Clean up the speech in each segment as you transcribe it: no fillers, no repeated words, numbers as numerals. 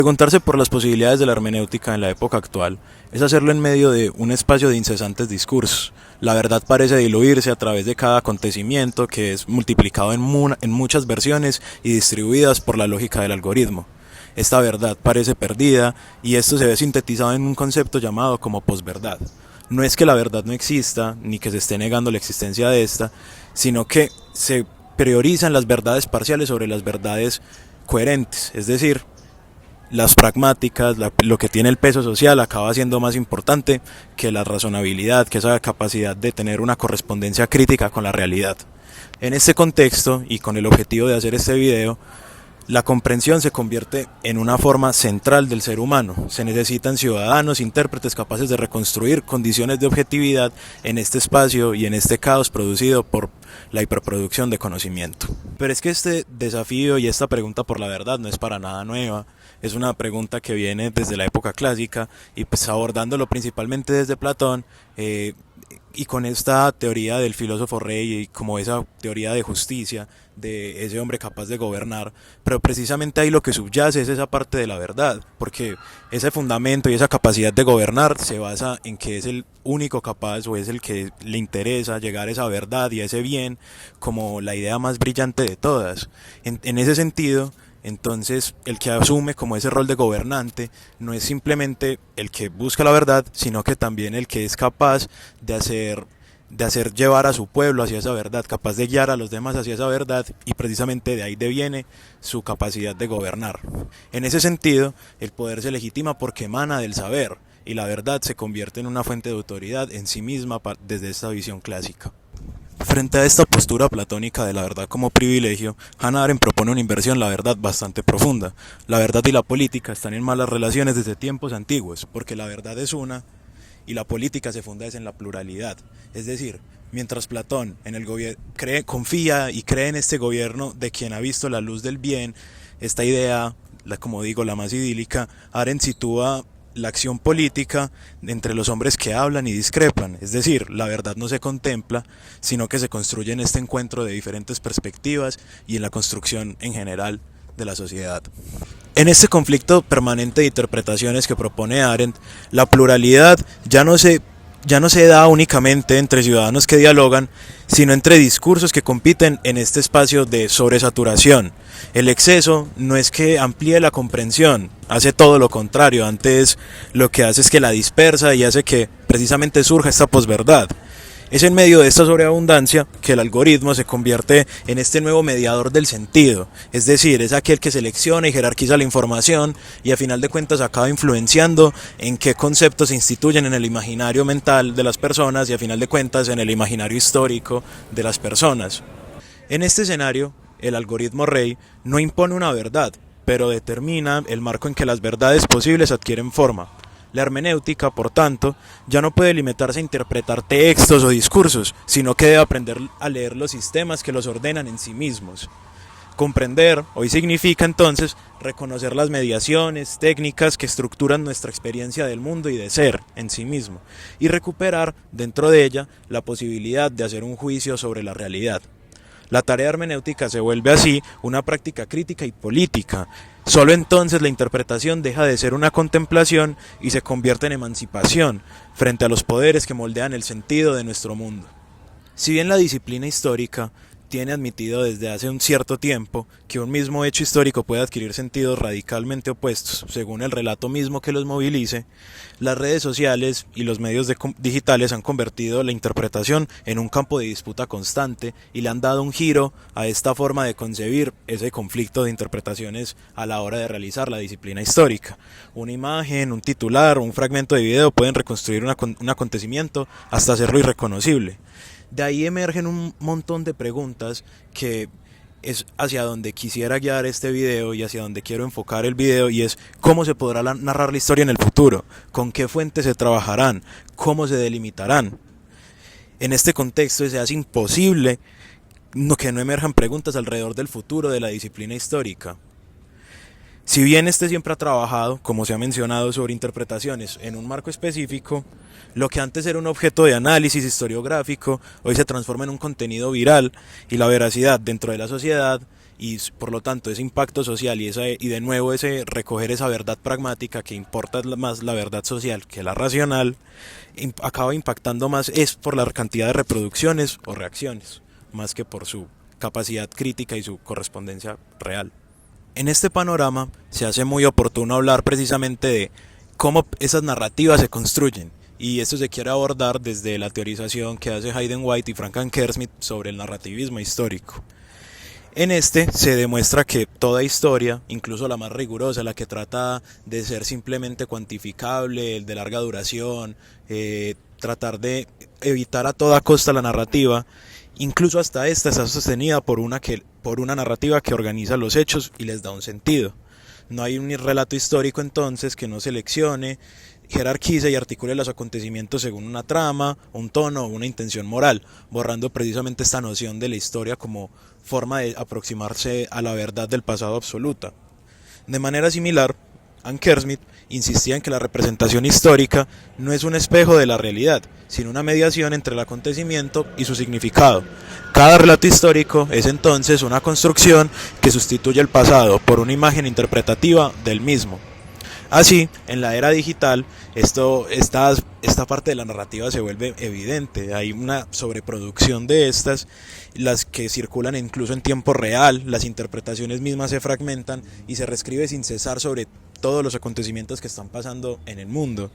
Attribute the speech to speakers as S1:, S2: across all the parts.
S1: Preguntarse por las posibilidades de la hermenéutica en la época actual es hacerlo en medio de un espacio de incesantes discursos. La verdad parece diluirse a través de cada acontecimiento que es multiplicado en muchas versiones y distribuidas por la lógica del algoritmo. Esta verdad parece perdida y esto se ve sintetizado en un concepto llamado como posverdad. No es que la verdad no exista, ni que se esté negando la existencia de esta, sino que se priorizan las verdades parciales sobre las verdades coherentes, es decir, las pragmáticas, lo que tiene el peso social acaba siendo más importante que la razonabilidad, que esa capacidad de tener una correspondencia crítica con la realidad. En este contexto, y con el objetivo de hacer este video, la comprensión se convierte en una forma central del ser humano. Se necesitan ciudadanos, intérpretes capaces de reconstruir condiciones de objetividad en este espacio y en este caos producido por la hiperproducción de conocimiento. Pero es que este desafío y esta pregunta por la verdad no es para nada nueva. Es una pregunta que viene desde la época clásica y pues abordándolo principalmente desde Platón, y con esta teoría del filósofo rey y como esa teoría de justicia, de ese hombre capaz de gobernar, pero precisamente ahí lo que subyace es esa parte de la verdad, porque ese fundamento y esa capacidad de gobernar se basa en que es el único capaz o es el que le interesa llegar a esa verdad y a ese bien como la idea más brillante de todas. En ese sentido, entonces, el que asume como ese rol de gobernante no es simplemente el que busca la verdad, sino que también el que es capaz de hacer llevar a su pueblo hacia esa verdad, capaz de guiar a los demás hacia esa verdad, y precisamente de ahí deviene su capacidad de gobernar. En ese sentido, el poder se legitima porque emana del saber, y la verdad se convierte en una fuente de autoridad en sí misma desde esta visión clásica. Frente a esta postura platónica de la verdad como privilegio, Hannah Arendt propone una inversión la verdad bastante profunda. La verdad y la política están en malas relaciones desde tiempos antiguos, porque la verdad es una y la política se funda en la pluralidad. Es decir, mientras Platón confía y cree en este gobierno de quien ha visto la luz del bien, esta idea, como digo, la más idílica, Arendt sitúa la acción política entre los hombres que hablan y discrepan, es decir, la verdad no se contempla, sino que se construye en este encuentro de diferentes perspectivas y en la construcción en general de la sociedad. En este conflicto permanente de interpretaciones que propone Arendt, la pluralidad ya no se da únicamente entre ciudadanos que dialogan, sino entre discursos que compiten en este espacio de sobresaturación. El exceso no es que amplíe la comprensión, hace todo lo contrario, antes lo que hace es que la dispersa y hace que precisamente surja esta posverdad. Es en medio de esta sobreabundancia que el algoritmo se convierte en este nuevo mediador del sentido, es decir, es aquel que selecciona y jerarquiza la información y a final de cuentas acaba influenciando en qué conceptos se instituyen en el imaginario mental de las personas y a final de cuentas en el imaginario histórico de las personas. En este escenario, el algoritmo rey no impone una verdad, pero determina el marco en que las verdades posibles adquieren forma. La hermenéutica, por tanto, ya no puede limitarse a interpretar textos o discursos, sino que debe aprender a leer los sistemas que los ordenan en sí mismos. Comprender hoy significa entonces reconocer las mediaciones, técnicas que estructuran nuestra experiencia del mundo y de ser en sí mismo, y recuperar dentro de ella la posibilidad de hacer un juicio sobre la realidad. La tarea hermenéutica se vuelve así una práctica crítica y política. Solo entonces la interpretación deja de ser una contemplación y se convierte en emancipación frente a los poderes que moldean el sentido de nuestro mundo. Si bien la disciplina histórica tiene admitido desde hace un cierto tiempo que un mismo hecho histórico puede adquirir sentidos radicalmente opuestos según el relato mismo que los movilice, las redes sociales y los medios digitales han convertido la interpretación en un campo de disputa constante y le han dado un giro a esta forma de concebir ese conflicto de interpretaciones a la hora de realizar la disciplina histórica. Una imagen, un titular, un fragmento de video pueden reconstruir un acontecimiento hasta hacerlo irreconocible. De ahí emergen un montón de preguntas que es hacia donde quisiera guiar este video y hacia donde quiero enfocar el video, y es cómo se podrá narrar la historia en el futuro, con qué fuentes se trabajarán, cómo se delimitarán. En este contexto se hace imposible que no emerjan preguntas alrededor del futuro de la disciplina histórica. Si bien este siempre ha trabajado, como se ha mencionado, sobre interpretaciones en un marco específico, lo que antes era un objeto de análisis historiográfico, hoy se transforma en un contenido viral y la veracidad dentro de la sociedad y por lo tanto ese impacto social y de nuevo ese recoger esa verdad pragmática que importa más la verdad social que la racional, acaba impactando más es por la cantidad de reproducciones o reacciones, más que por su capacidad crítica y su correspondencia real. En este panorama se hace muy oportuno hablar precisamente de cómo esas narrativas se construyen, y esto se quiere abordar desde la teorización que hace Hayden White y Frank Ankersmit sobre el narrativismo histórico. En este se demuestra que toda historia, incluso la más rigurosa, la que trata de ser simplemente cuantificable, de larga duración, tratar de evitar a toda costa la narrativa, incluso hasta esta está sostenida por una narrativa que organiza los hechos y les da un sentido. No hay un relato histórico entonces que no seleccione, jerarquice y articule los acontecimientos según una trama, un tono o una intención moral, borrando precisamente esta noción de la historia como forma de aproximarse a la verdad del pasado absoluta. De manera similar, Ankersmit insistía en que la representación histórica no es un espejo de la realidad, sino una mediación entre el acontecimiento y su significado. Cada relato histórico es entonces una construcción que sustituye el pasado por una imagen interpretativa del mismo. Así, en la era digital, esta parte de la narrativa se vuelve evidente. Hay una sobreproducción de estas, las que circulan incluso en tiempo real, las interpretaciones mismas se fragmentan y se reescribe sin cesar sobre todos los acontecimientos que están pasando en el mundo.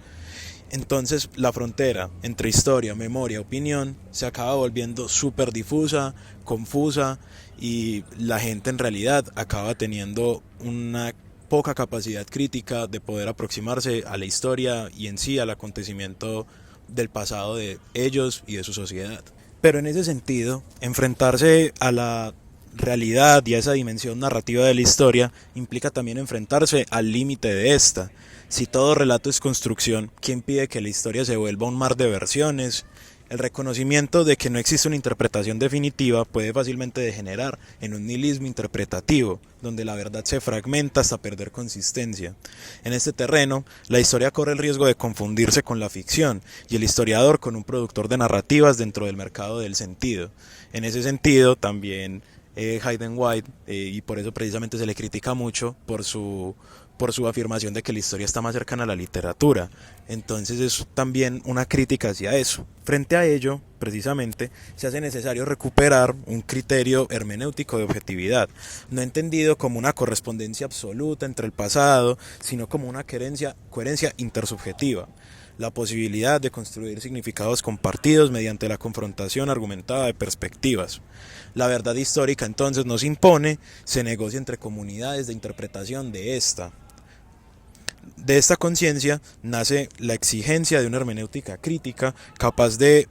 S1: Entonces la frontera entre historia, memoria, opinión se acaba volviendo súper difusa, confusa, y la gente en realidad acaba teniendo una poca capacidad crítica de poder aproximarse a la historia y en sí al acontecimiento del pasado de ellos y de su sociedad. Pero en ese sentido, enfrentarse a la realidad y a esa dimensión narrativa de la historia implica también enfrentarse al límite de esta. Si todo relato es construcción, ¿qué impide que la historia se vuelva un mar de versiones? El reconocimiento de que no existe una interpretación definitiva puede fácilmente degenerar en un nihilismo interpretativo, donde la verdad se fragmenta hasta perder consistencia. En este terreno, la historia corre el riesgo de confundirse con la ficción y el historiador con un productor de narrativas dentro del mercado del sentido. En ese sentido, también Hayden White, y por eso precisamente se le critica mucho por su afirmación de que la historia está más cercana a la literatura. Entonces es también una crítica hacia eso. Frente a ello, precisamente, se hace necesario recuperar un criterio hermenéutico de objetividad, no entendido como una correspondencia absoluta entre el pasado, sino como una coherencia intersubjetiva. La posibilidad de construir significados compartidos mediante la confrontación argumentada de perspectivas. La verdad histórica entonces no se impone, se negocia entre comunidades de interpretación de esta. De esta conciencia nace la exigencia de una hermenéutica crítica capaz de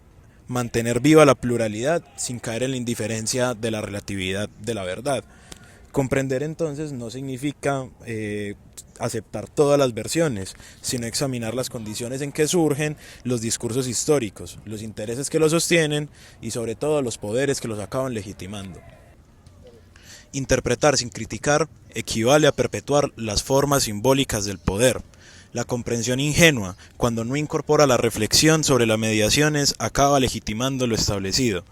S1: mantener viva la pluralidad sin caer en la indiferencia de la relatividad de la verdad. Comprender entonces no significa aceptar todas las versiones, sino examinar las condiciones en que surgen los discursos históricos, los intereses que los sostienen y sobre todo los poderes que los acaban legitimando. Interpretar sin criticar equivale a perpetuar las formas simbólicas del poder. La comprensión ingenua, cuando no incorpora la reflexión sobre las mediaciones, acaba legitimando lo establecido.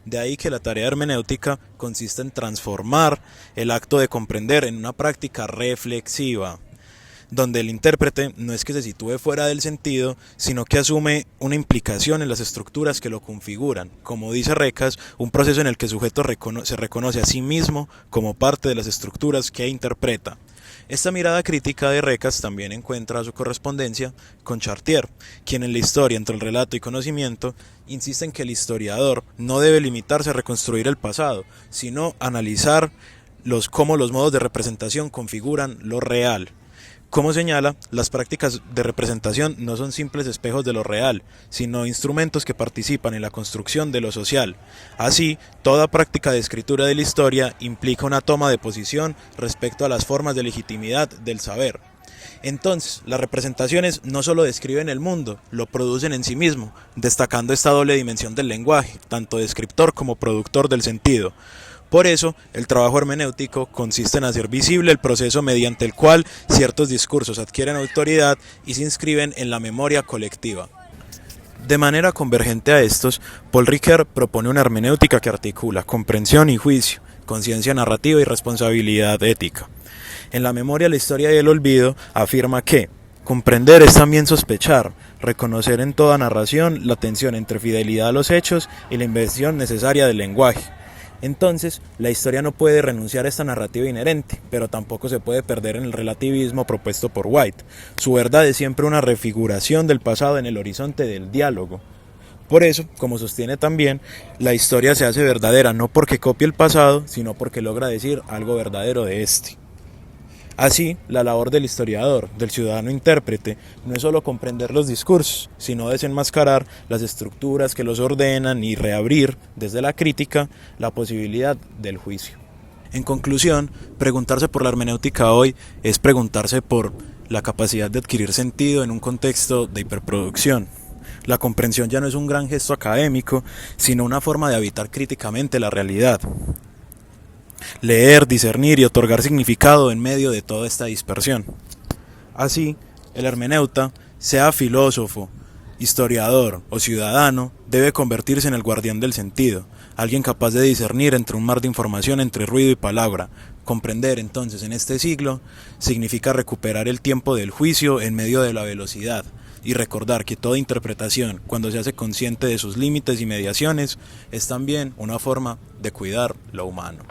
S1: De ahí que la tarea hermenéutica consiste en transformar el acto de comprender en una práctica reflexiva, donde el intérprete no es que se sitúe fuera del sentido, sino que asume una implicación en las estructuras que lo configuran. Como dice Recas, un proceso en el que el sujeto se reconoce a sí mismo como parte de las estructuras que interpreta. Esta mirada crítica de Recas también encuentra su correspondencia con Chartier, quien en la historia entre el relato y conocimiento insiste en que el historiador no debe limitarse a reconstruir el pasado, sino analizar cómo los modos de representación configuran lo real. Como señala, las prácticas de representación no son simples espejos de lo real, sino instrumentos que participan en la construcción de lo social. Así, toda práctica de escritura de la historia implica una toma de posición respecto a las formas de legitimidad del saber. Entonces, las representaciones no solo describen el mundo, lo producen en sí mismo, destacando esta doble dimensión del lenguaje, tanto descriptor como productor del sentido. Por eso, el trabajo hermenéutico consiste en hacer visible el proceso mediante el cual ciertos discursos adquieren autoridad y se inscriben en la memoria colectiva. De manera convergente a estos, Paul Ricoeur propone una hermenéutica que articula comprensión y juicio, conciencia narrativa y responsabilidad ética. En la memoria, la historia y el olvido afirma que comprender es también sospechar, reconocer en toda narración la tensión entre fidelidad a los hechos y la invención necesaria del lenguaje. Entonces, la historia no puede renunciar a esta narrativa inherente, pero tampoco se puede perder en el relativismo propuesto por White. Su verdad es siempre una refiguración del pasado en el horizonte del diálogo. Por eso, como sostiene también, la historia se hace verdadera no porque copie el pasado, sino porque logra decir algo verdadero de este. Así, la labor del historiador, del ciudadano intérprete, no es solo comprender los discursos, sino desenmascarar las estructuras que los ordenan y reabrir, desde la crítica, la posibilidad del juicio. En conclusión, preguntarse por la hermenéutica hoy es preguntarse por la capacidad de adquirir sentido en un contexto de hiperproducción. La comprensión ya no es un gran gesto académico, sino una forma de habitar críticamente la realidad. Leer, discernir y otorgar significado en medio de toda esta dispersión. Así, el hermeneuta, sea filósofo, historiador o ciudadano, debe convertirse en el guardián del sentido, alguien capaz de discernir entre un mar de información entre ruido y palabra. Comprender, entonces, en este siglo, significa recuperar el tiempo del juicio en medio de la velocidad, y recordar que toda interpretación, cuando se hace consciente de sus límites y mediaciones, es también una forma de cuidar lo humano.